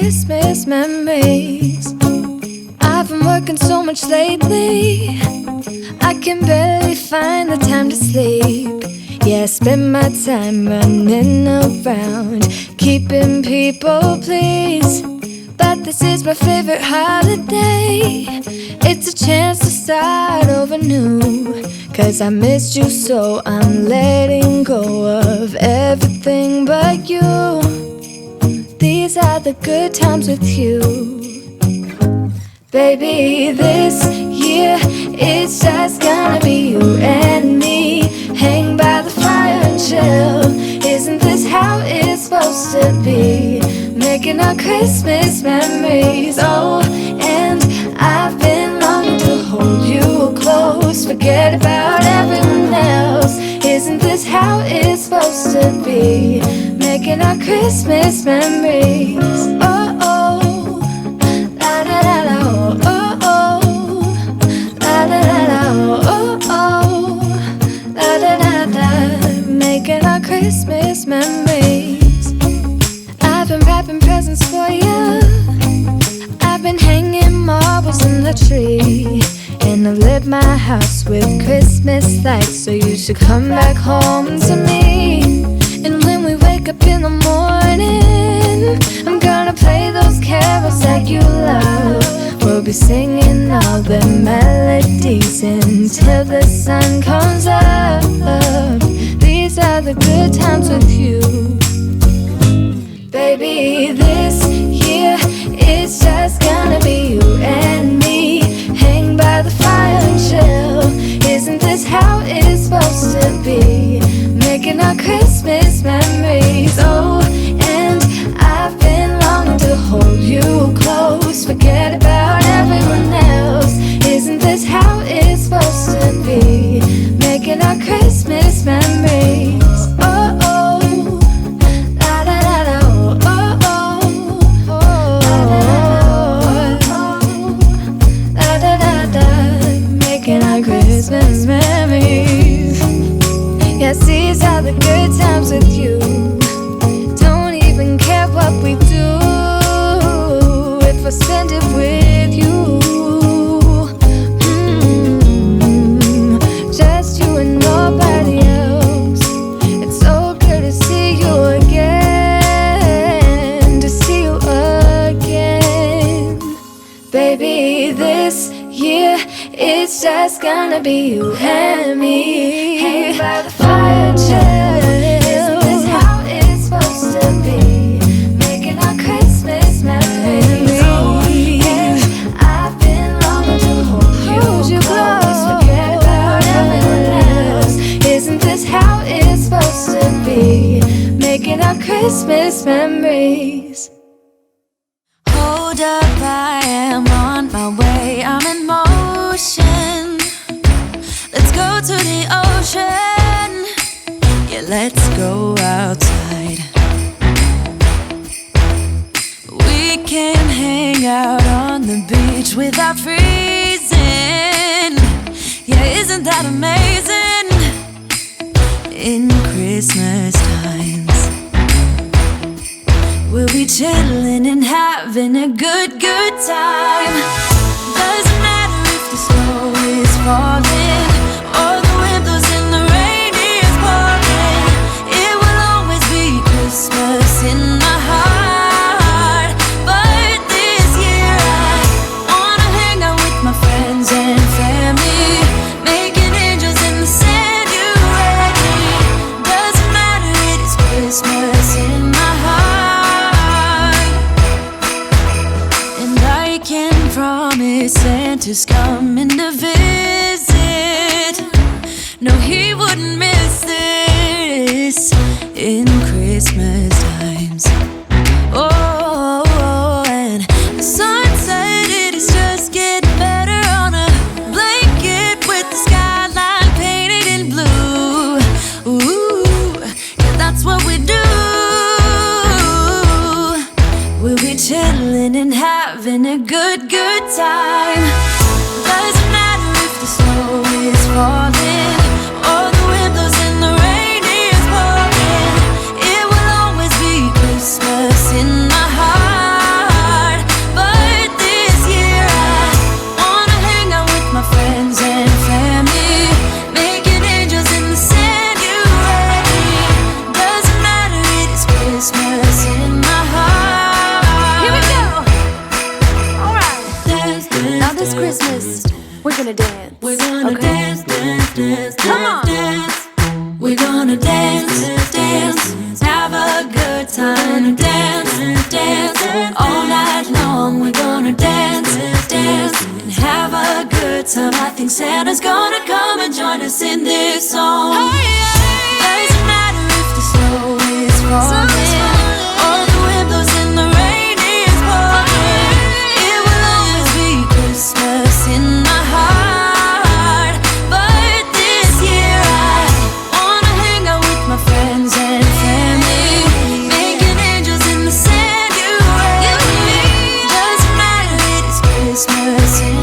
Christmas memories. I've been working so much lately, I can barely find the time to sleep. Yeah, I spend my time running around, keeping people pleased. But this is my favorite holiday. It's a chance to start over new. 'Cause I missed you so I'm letting go of everything but you. These are the good times with you. Baby, this year it's just gonna be you and me. Hang by the fire and chill. Isn't this how it's supposed to be? Making our Christmas memories. Oh, and I've been longing to hold you close. Forget about everyone else. Isn't this how it's supposed to be? Making our Christmas memories. Oh, oh, la da da da, oh, oh, la da da da, oh, oh, la da da da. Making our Christmas memories. I've been wrapping presents for you. I've been hanging marbles in the tree, and I've lit my house with Christmas lights. So you should come back home to me. And when we wake up in the morning, I'm gonna play those carols that you love. We'll be singing all the melodies until the sun comes up. These are the good times with you. Baby, this year it's just gonna be you and me. Hang by the fire and chill. Isn't this how it's supposed to be? Making our Christmas memories. Oh, and I've been longing to hold you close. Forget about everyone else. Isn't this how it's supposed to be? Making our Christmas memories. Oh, oh, la da da da, oh, oh, la da da da. Making our Christmas memories. Yes, these are the good times with you. Don't even care what we do if I spend it with you. Just you and nobody else. It's so good to see you again, to see you again. Baby, this year it's just gonna be you and me. Hang by the fire and chill. Isn't this how it's supposed to be? Making our Christmas memories. Oh, yeah, I've been longing to hold you close. Forget about everyone else. Isn't this how it's supposed to be? Making our Christmas memories. Hold up, I am on my way, I'm in motion. Let's go to the ocean. Yeah, let's go outside. We can hang out on the beach without freezing. Yeah, isn't that amazing? In Christmas times, we'll be chilling and having a good time. Doesn't matter if the snow is falling or the wind blows and the rain is pouring. It will always be Christmas in my heart. But this year I wanna hang out with my friends and family, making angels in the sand, you ready? Doesn't matter, it is Christmas in my heart. And I can promise Santa's coming to visit. No, he wouldn't miss this in Christmas times. Oh, and the sun said it is just getting better on a blanket with the skyline painted in blue. Ooh, yeah, that's what we do. We'll be chilling and having a good time. Doesn't matter if the snow is falling or the wind blows and the rain is pouring. this Christmas, we're gonna dance. We're gonna okay? dance, dance, dance, Come on. dance. We're gonna dance, dance, have a good time. Dance, dance, all night long. We're gonna dance, dance, and have a good time. I think Santa's gonna come and join us in this song. Doesn't matter if the snow is falling or the wind blows and the rain is pouring. It will always be Christmas in my heart. But this year I wanna hang out with my friends and family, making angels in the sand. You and me. Doesn't matter, it is Christmas.